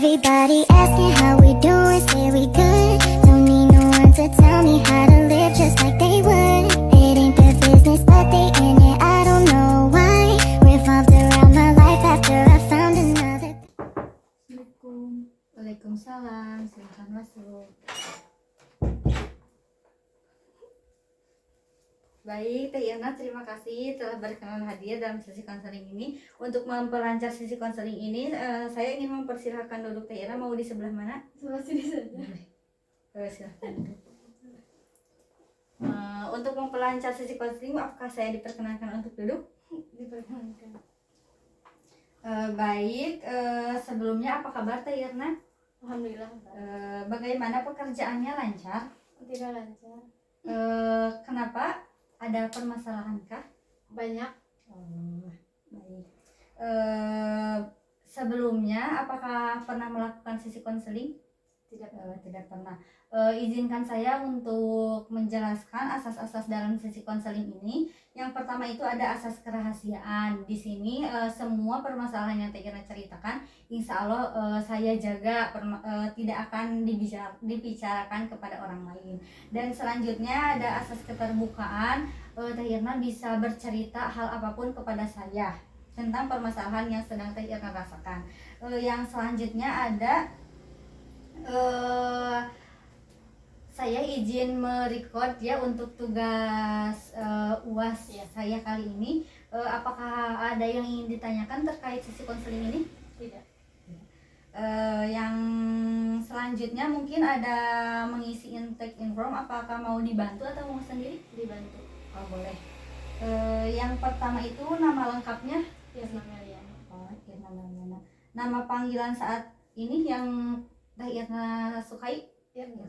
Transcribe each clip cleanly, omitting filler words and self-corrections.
Everybody asking how we doing, say we good. Don't need no one to tell me how to live just like they would. It ain't their business, but they in it, I don't know why. Revolved around my life after I found another. Assalamualaikum. Waalaikumsalam. Silakan masuk. Baik, Teh Irna, terima kasih telah berkenan hadir dalam sesi konseling ini. Untuk memperlancar sesi konseling ini, saya ingin mempersilahkan duduk. Teh Irna mau di sebelah mana? Sebelah sini saja. Silahkan duduk. Untuk memperlancar sesi konseling, apakah saya diperkenankan untuk duduk? Diperkenankan. Baik, sebelumnya apa kabar Teh Irna? Alhamdulillah. Bagaimana pekerjaannya, lancar? Tidak lancar. Kenapa? Ada permasalahankah? Banyak. Baik. Sebelumnya apakah pernah melakukan sesi konseling? Tidak. Tidak pernah. Izinkan saya untuk menjelaskan asas-asas dalam sesi konseling ini. Yang pertama itu ada asas kerahasiaan. Di sini semua permasalahan yang Teh Irna ceritakan, insya Allah saya jaga tidak akan dibicarakan kepada orang lain. Dan selanjutnya ada asas keterbukaan. Teh Irna bisa bercerita hal apapun kepada saya tentang permasalahan yang sedang Teh Irna rasakan. Yang selanjutnya ada saya izin merecord ya untuk tugas UAS ya. Saya kali ini. Apakah ada yang ingin ditanyakan terkait sesi konseling ini? Tidak. Yang selanjutnya mungkin ada mengisi intake inform. Apakah mau dibantu atau mau sendiri? Dibantu. Oh, boleh. Yang pertama itu nama lengkapnya? Irna Meliana. Oh, Irna Meliana. Nama panggilan saat ini yang Teh Irna sukai? Irna.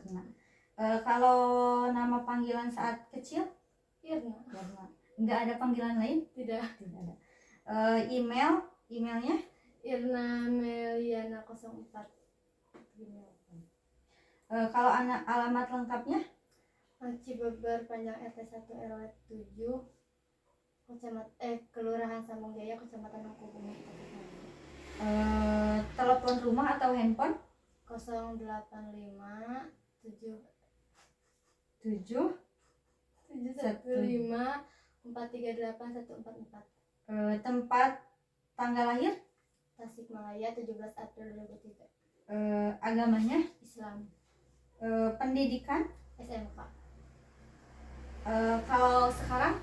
Kalau nama panggilan saat kecil? Irna. Enggak ada panggilan lain? Tidak. Tidak ada. Emailnya? Irna Meliana 04. Kalau alamat lengkapnya? Cibeber Panjang RT 1 RW 7 Kelurahan Sambung Jaya, Kecamatan Mangkubumi. Telepon rumah atau handphone? 085 7 7 715 438 144. Tempat tanggal lahir? Tasikmalaya 17 April 2003. Agamanya? Islam. Pendidikan? SMK. Kalau sekarang?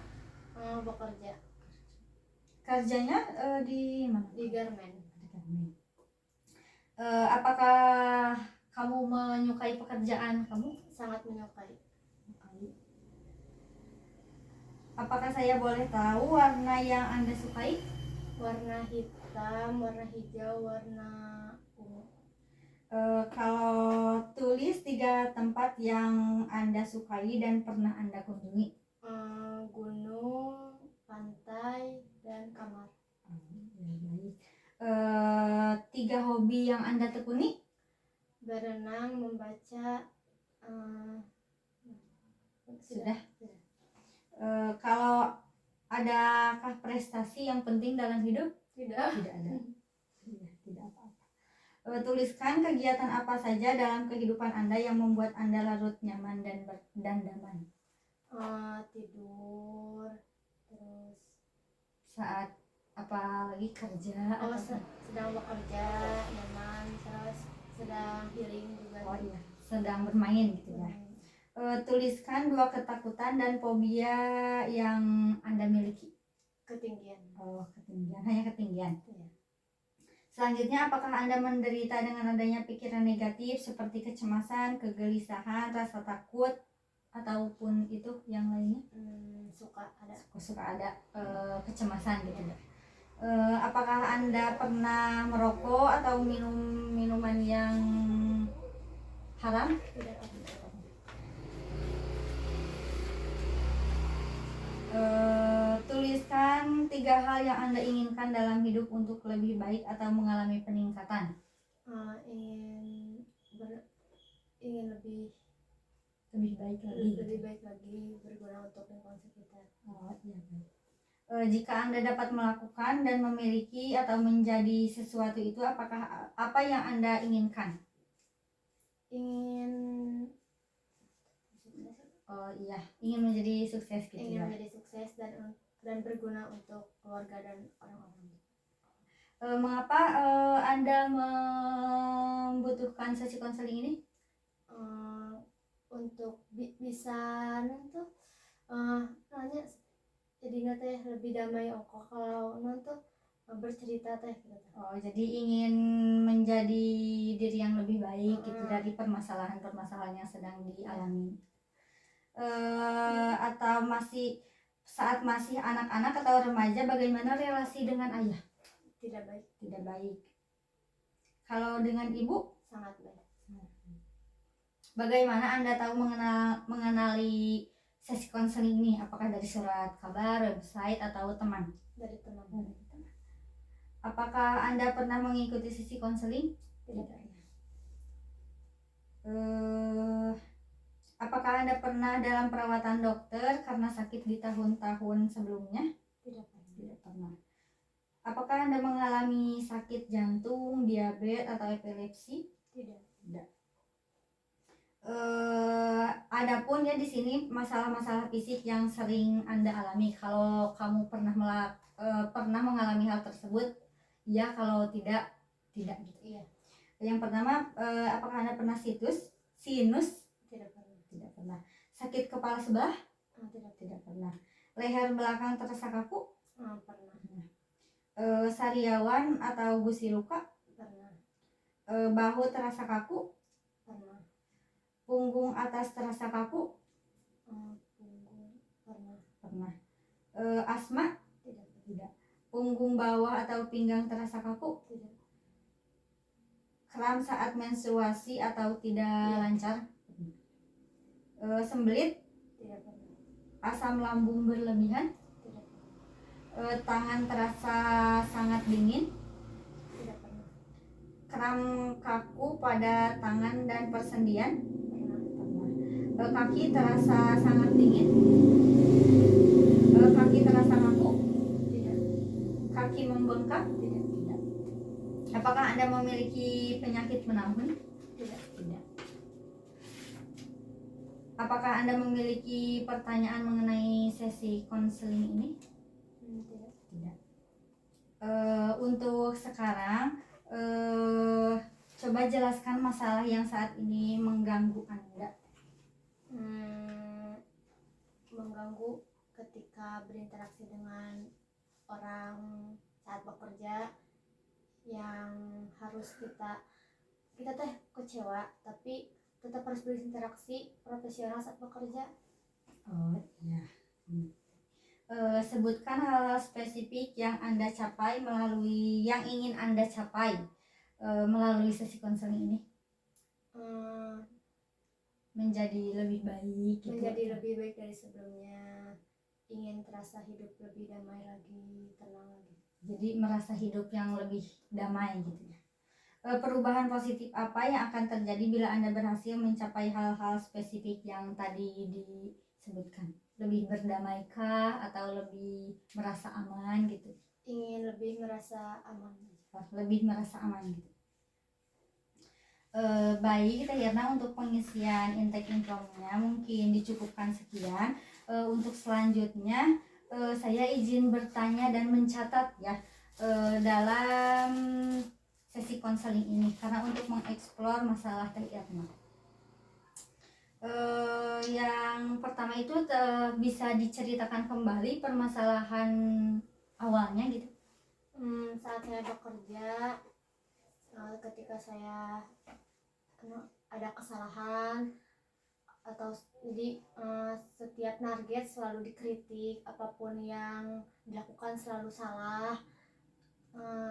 Bekerja Kerjanya di mana? di garmen. Apakah kamu menyukai pekerjaan kamu? Sangat menyukai. Apakah saya boleh tahu warna yang Anda sukai? Warna hitam, warna hijau, warna ungu. Kalau tulis 3 tempat yang Anda sukai dan pernah Anda kunjungi. Gunung, pantai, dan kamar. 3 hobi yang Anda tekuni? Berenang, membaca. Sudah. Kalau adakah prestasi yang penting dalam hidup? Tidak. Tidak ada. Tidak apa-apa. Tuliskan kegiatan apa saja dalam kehidupan Anda yang membuat Anda larut nyaman dan damai. Tidur, terus Saat apa lagi kerja? sedang bekerja, nyaman, terus sedang healing juga. Oh iya, sedang bermain gitu ya. Tuliskan 2 ketakutan dan fobia yang Anda miliki. Ketinggian. Oh, ketinggian, hanya ketinggian. Ya. Selanjutnya, apakah Anda menderita dengan adanya pikiran negatif seperti kecemasan, kegelisahan, rasa takut, ataupun itu yang lainnya? Suka ada kecemasan gitu ya. Apakah Anda pernah merokok atau minum minuman yang haram? Tidak. Tuliskan 3 hal yang Anda inginkan dalam hidup untuk lebih baik atau mengalami peningkatan. Ingin lebih baik lagi. Lebih baik lagi, berguna untuk lingkungan sekitar. Oh iya, baik. Jika Anda dapat melakukan dan memiliki atau menjadi sesuatu itu, apakah apa yang Anda inginkan? Ingin Iya, ingin menjadi sukses gitu ingin ya. menjadi sukses dan berguna untuk keluarga dan orang-orang. Mengapa Anda membutuhkan sesi konseling ini? Untuk bisa tuh nanya jadi teh lebih damai kalau tuh bercerita teh gitu. Jadi ingin menjadi diri yang lebih baik gitu dari permasalahan-permasalahan yang sedang dialami. Atau saat masih anak-anak atau remaja, bagaimana relasi dengan ayah? Tidak baik. Tidak baik. Kalau dengan ibu? Sangat baik. Bagaimana Anda tahu mengenali sesi konseling ini? Apakah dari surat kabar, website, atau teman? Dari teman. Apakah Anda pernah mengikuti sesi konseling? Tidak. Apakah Anda pernah dalam perawatan dokter karena sakit di tahun-tahun sebelumnya? Tidak pernah. Apakah Anda mengalami sakit jantung, diabetes, atau epilepsi? Tidak. Adapun ya di sini masalah-masalah fisik yang sering Anda alami. Kalau kamu pernah mengalami hal tersebut, ya. Kalau tidak gitu. Iya. Yang pertama, apakah Anda pernah sinus? Tidak pernah. Sakit kepala sebelah? Tidak pernah. Leher belakang terasa kaku? pernah. Sariawan atau gusi luka? Pernah. Bahu terasa kaku? Pernah. Punggung atas terasa kaku? Pernah. Asma? Tidak. Punggung bawah atau pinggang terasa kaku? Tidak. Kram saat menstruasi atau tidak lancar? Sembelit? Tidak pernah. Asam lambung berlebihan? Tidak. Tangan terasa sangat dingin? Tidak pernah. Kram kaku pada tangan dan persendian? Pernah. Kaki terasa sangat dingin? Kaki terasa kaku? Tidak. Kaki membengkak? Tidak. Apakah Anda memiliki penyakit menahun? Tidak. Apakah Anda memiliki pertanyaan mengenai sesi konseling ini? Tidak. Untuk sekarang, coba jelaskan masalah yang saat ini mengganggu Anda. Mengganggu ketika berinteraksi dengan orang saat bekerja, yang harus kita teh kecewa tapi tetap harus berinteraksi profesional saat bekerja. Iya. Sebutkan hal-hal spesifik yang Anda capai yang ingin Anda capai melalui sesi konseling ini. Menjadi lebih baik gitu. Menjadi lebih baik dari sebelumnya, ingin terasa hidup lebih damai lagi, tenang lagi. Jadi merasa hidup yang lebih damai gitu ya. Perubahan positif apa yang akan terjadi bila Anda berhasil mencapai hal-hal spesifik yang tadi disebutkan? Lebih berdamaikah atau lebih merasa aman gitu? Ingin lebih merasa aman. Lebih merasa aman gitu. Baik, Teh Irna, untuk pengisian intake info-nya mungkin dicukupkan sekian. Untuk selanjutnya saya izin bertanya dan mencatat ya dalam sesi konseling ini, karena untuk mengeksplor masalah Teh Irna. Yang pertama itu bisa diceritakan kembali permasalahan awalnya gitu. Saat saya bekerja, ketika saya ada kesalahan atau jadi setiap target selalu dikritik, apapun yang dilakukan selalu salah,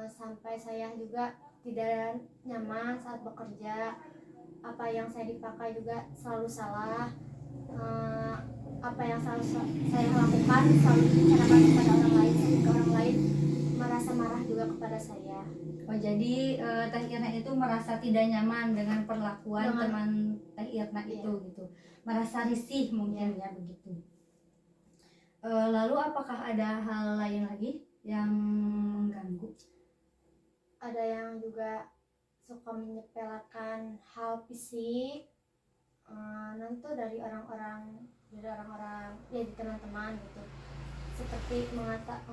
sampai saya juga tidak nyaman saat bekerja. Apa yang saya dipakai juga selalu salah, apa yang selalu saya lakukan selalu dibicarakan kepada orang lain, sehingga orang lain merasa marah juga kepada saya. Jadi Teh Irna itu merasa tidak nyaman dengan perlakuan teman Teh Irna itu gitu, merasa risih mungkin ya begitu. Lalu apakah ada hal lain lagi yang mengganggu? Ada yang juga suka menyepelekan hal fisik, nanti dari orang-orang ya di teman-teman gitu, seperti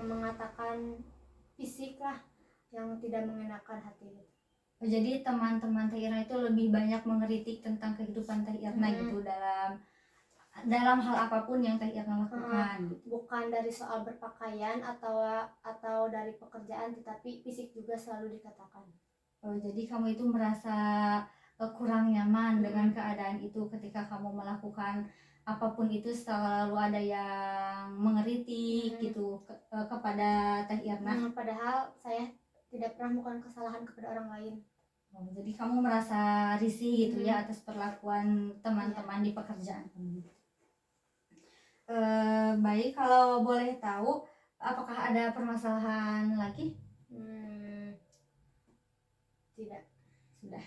mengatakan fisik lah yang tidak mengenakan hati gitu. Jadi teman-teman Teh Irna itu lebih banyak mengkritik tentang kehidupan Teh Irna gitu dalam hal apapun yang Teh Irna lakukan gitu. Bukan dari soal berpakaian atau dari pekerjaan, tetapi fisik juga selalu dikatakan. Jadi kamu itu merasa kurang nyaman dengan keadaan itu ketika kamu melakukan apapun itu selalu ada yang mengkritik gitu kepada Teh Irna. Padahal saya tidak pernah melakukan kesalahan kepada orang lain. Jadi kamu merasa risih gitu ya atas perlakuan teman-teman di pekerjaan kamu. Baik, kalau boleh tahu apakah ada permasalahan lagi? Tidak. Sudah.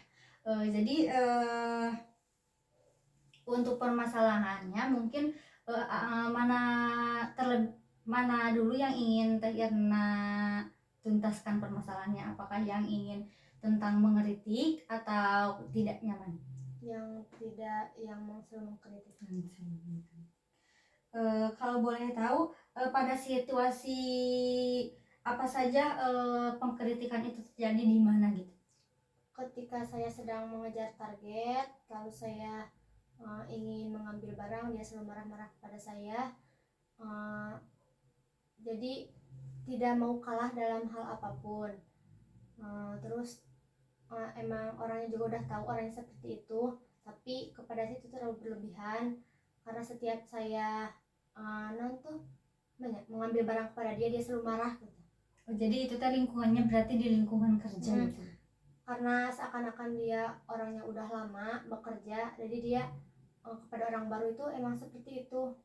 Jadi untuk permasalahannya mungkin mana dulu yang ingin Teh Irna tuntaskan permasalahannya? Apakah yang ingin tentang mengkritik atau tidak nyaman? Yang tidak, yang selalu mengkritik. Kalau boleh tahu pada situasi apa saja pengkritikan itu terjadi di mana gitu? Ketika saya sedang mengejar target, lalu saya ingin mengambil barang, dia selalu marah-marah kepada saya. Jadi tidak mau kalah dalam hal apapun. Terus emang orangnya juga udah tahu orangnya seperti itu, tapi kepada saya itu terlalu berlebihan, karena setiap saya mengambil barang kepada dia selalu marah gitu. Jadi itu tadi lingkungannya berarti di lingkungan kerja gitu. Karena seakan-akan dia orangnya udah lama bekerja, jadi dia kepada orang baru itu emang seperti itu.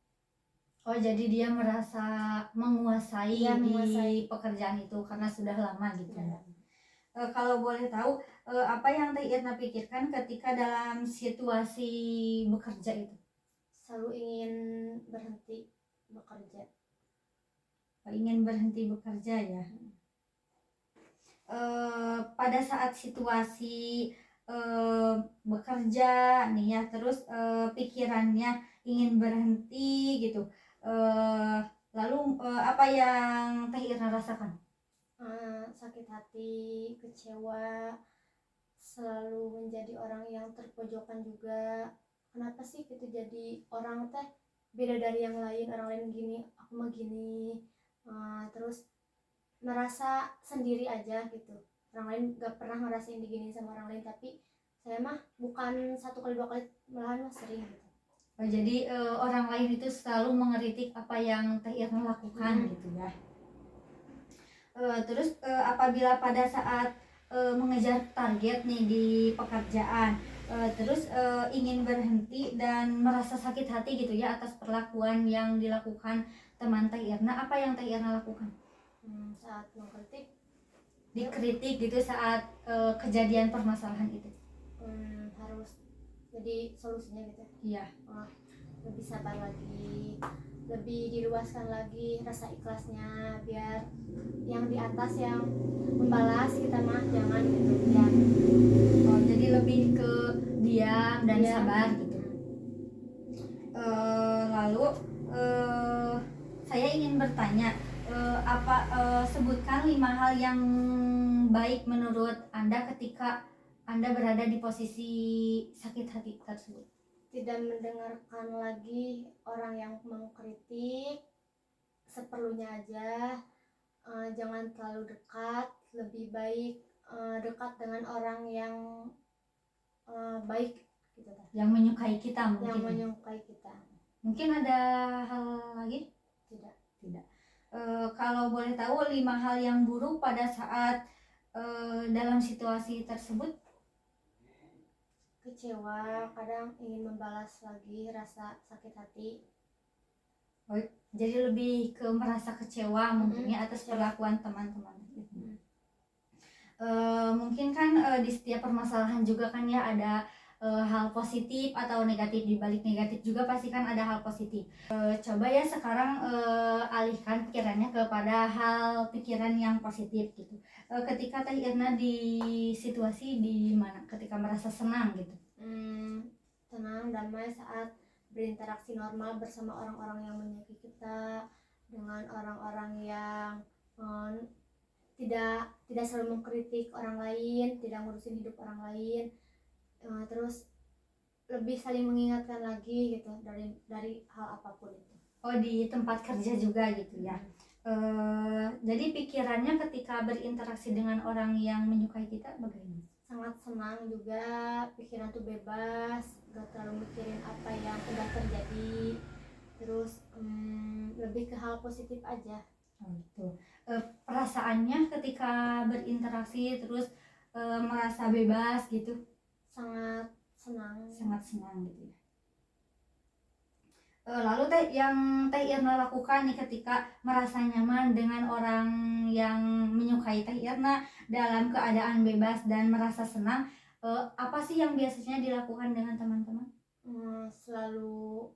Jadi dia merasa menguasai di pekerjaan itu karena sudah lama gitu ya. Kalau boleh tahu apa yang Teh Irna pikirkan ketika dalam situasi bekerja itu? Selalu ingin berhenti bekerja. Ingin berhenti bekerja ya. Pada saat situasi bekerja nih ya, terus pikirannya ingin berhenti gitu, lalu apa yang Teh Irna rasakan? Sakit hati, kecewa, selalu menjadi orang yang terpojokan juga. Kenapa sih gitu jadi orang teh beda dari yang lain, orang lain gini, aku mah gini. Terus merasa sendiri aja gitu, orang lain gak pernah ngerasain digini sama orang lain, tapi saya mah bukan 1 kali 2 kali, malahan mah sering gitu. Jadi orang lain itu selalu mengkritik apa yang Teh Irna lakukan gitu ya. Terus apabila pada saat mengejar target nih di pekerjaan, terus ingin berhenti dan merasa sakit hati gitu ya atas perlakuan yang dilakukan teman Teh Irna, apa yang Teh Irna lakukan? Saat mengkritik, dikritik gitu saat kejadian permasalahan itu, harus jadi solusinya gitu. Iya. Lebih sabar lagi, lebih diluaskan lagi rasa ikhlasnya, biar yang di atas yang membalas, kita mah jangan gitu ya. Jadi lebih ke diam dan sabar gitu. Lalu saya ingin bertanya, sebutkan 5 hal yang baik menurut Anda ketika Anda berada di posisi sakit hati tersebut. Tidak mendengarkan lagi orang yang mengkritik, seperlunya aja. Jangan terlalu dekat, lebih baik dekat dengan orang yang baik gitu, yang menyukai kita mungkin. Yang menyukai kita. Mungkin ada hal lagi? Tidak. Kalau boleh tahu 5 hal yang buruk pada saat dalam situasi tersebut? Kecewa, kadang ingin membalas lagi rasa sakit hati. Jadi lebih ke merasa kecewa mungkin ya atas perlakuan teman-teman. Mungkin kan di setiap permasalahan juga kan ya ada hal positif atau negatif. Di balik negatif juga pasti kan ada hal positif. Coba ya sekarang alihkan pikirannya kepada hal pikiran yang positif gitu. Ketika Teh Irna di situasi di mana ketika merasa senang gitu. Tenang, damai saat berinteraksi normal bersama orang-orang yang menyukai kita, dengan orang-orang yang tidak selalu mengkritik orang lain, tidak ngurusin hidup orang lain, terus lebih saling mengingatkan lagi gitu dari hal apapun itu. Oh, di tempat kerja juga gitu ya. Jadi pikirannya ketika berinteraksi dengan orang yang menyukai kita bagaimana? Sangat senang juga, pikiran tuh bebas, gak terlalu mikirin apa yang udah terjadi, terus lebih ke hal positif aja. Oh, gitu. Perasaannya ketika berinteraksi terus merasa bebas gitu, Sangat senang. sangat senang gitu ya. Lalu yang Teh Irna lakukan nih ketika merasa nyaman dengan orang yang menyukai Teh Irna dalam keadaan bebas dan merasa senang, apa sih yang biasanya dilakukan dengan teman-teman? Selalu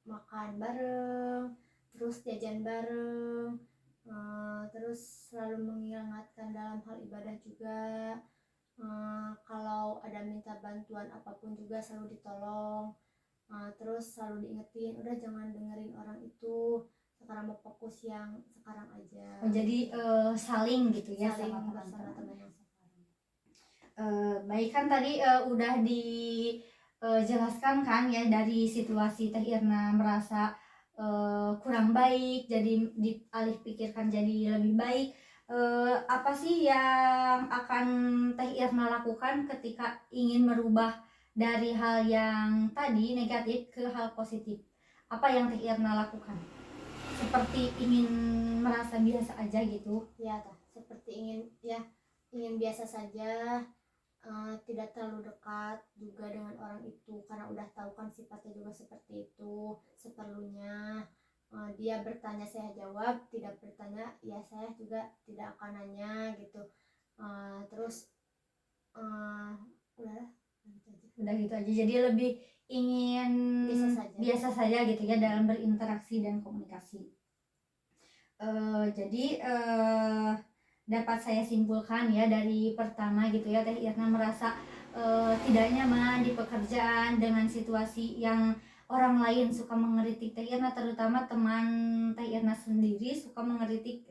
makan bareng, terus jajan bareng, terus selalu mengingatkan dalam hal ibadah juga. Kalau ada minta bantuan apapun juga selalu ditolong. Terus selalu diingetin, udah jangan dengerin orang itu, sekarang mau fokus yang sekarang aja. Oh, jadi saling gitu ya Saling sama bersama teman-teman. teman yang sekarang. Baik, kan tadi udah dijelaskan kan ya dari situasi Teh Irna merasa kurang baik, jadi dialih pikirkan jadi lebih baik. Apa sih yang akan Teh Irna lakukan ketika ingin merubah dari hal yang tadi negatif ke hal positif? Apa yang Teh Irna lakukan? Seperti ingin merasa biasa aja gitu. Ya, seperti ingin biasa saja, tidak terlalu dekat juga dengan orang itu karena udah tahu kan sifatnya juga seperti itu. Seperlunya dia bertanya saya jawab, tidak bertanya ya saya juga tidak akan nanya gitu. Terus Udah gitu aja, jadi lebih ingin biasa saja gitu ya dalam berinteraksi dan komunikasi. Jadi dapat saya simpulkan ya dari pertama gitu ya, Teh Irna merasa tidak nyaman di pekerjaan dengan situasi yang orang lain suka mengkritik Teh Irna, terutama teman Teh Irna sendiri suka mengkritik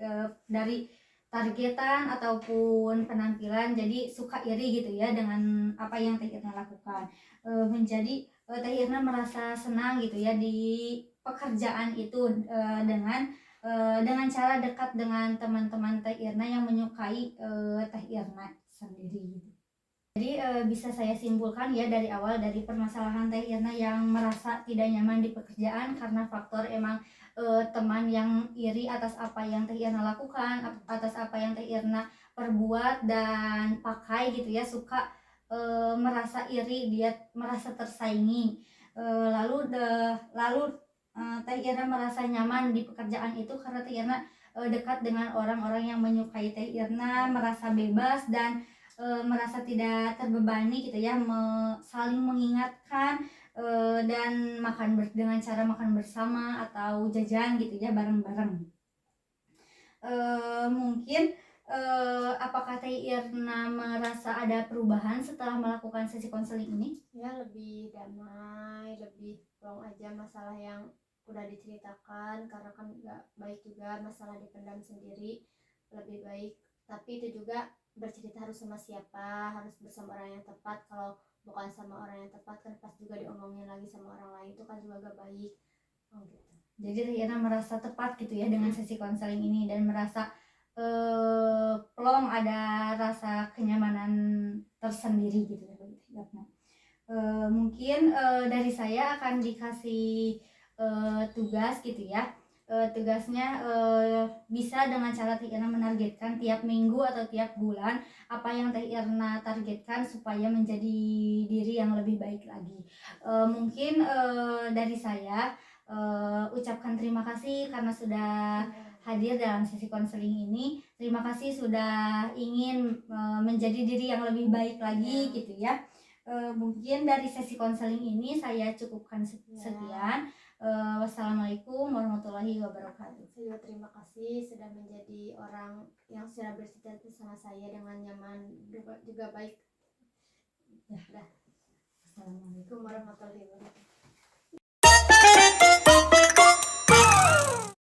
dari targetan ataupun penampilan, jadi suka iri gitu ya dengan apa yang Teh Irna lakukan. Menjadi Teh Irna merasa senang gitu ya di pekerjaan itu dengan cara dekat dengan teman-teman Teh Irna yang menyukai Teh Irna sendiri. Jadi bisa saya simpulkan ya dari awal dari permasalahan Teh Irna yang merasa tidak nyaman di pekerjaan karena faktor emang teman yang iri atas apa yang Teh Irna lakukan, atas apa yang Teh Irna perbuat dan pakai gitu ya, suka merasa iri, dia merasa tersaingi. Lalu Teh Irna merasa nyaman di pekerjaan itu karena Teh Irna dekat dengan orang-orang yang menyukai Teh Irna, merasa bebas dan merasa tidak terbebani gitu ya, saling mengingatkan dan dengan cara makan bersama atau jajan gitu ya bareng-bareng. Mungkin apakah Teh Irna merasa ada perubahan setelah melakukan sesi konseling ini? Ya, lebih damai, lebih plong aja masalah yang udah diceritakan, karena kan nggak baik juga masalah dipendam sendiri, lebih baik. Tapi itu juga bercerita harus sama siapa, harus bersama orang yang tepat. Kalau bukan sama orang yang tepat kan pas juga diomongin lagi sama orang lain, itu kan juga gak baik. Gitu. Jadi Teh Irna merasa tepat gitu ya dengan sesi konseling ini dan merasa plong, ada rasa kenyamanan tersendiri gitu ya. Mungkin dari saya akan dikasih tugas gitu ya. Tugasnya bisa dengan cara Teh Irna menargetkan tiap minggu atau tiap bulan apa yang Teh Irna targetkan supaya menjadi diri yang lebih baik lagi. Mungkin dari saya ucapkan terima kasih karena sudah hadir dalam sesi konseling ini. Terima kasih sudah ingin menjadi diri yang lebih baik lagi gitu ya. Mungkin dari sesi konseling ini saya cukupkan sekian. Wassalamualaikum warahmatullahi wabarakatuh. Saya juga terima kasih sudah menjadi orang yang sudah bercerita bersama saya dengan nyaman juga baik. Ya. Dah. Assalamualaikum. Assalamualaikum warahmatullahi wabarakatuh.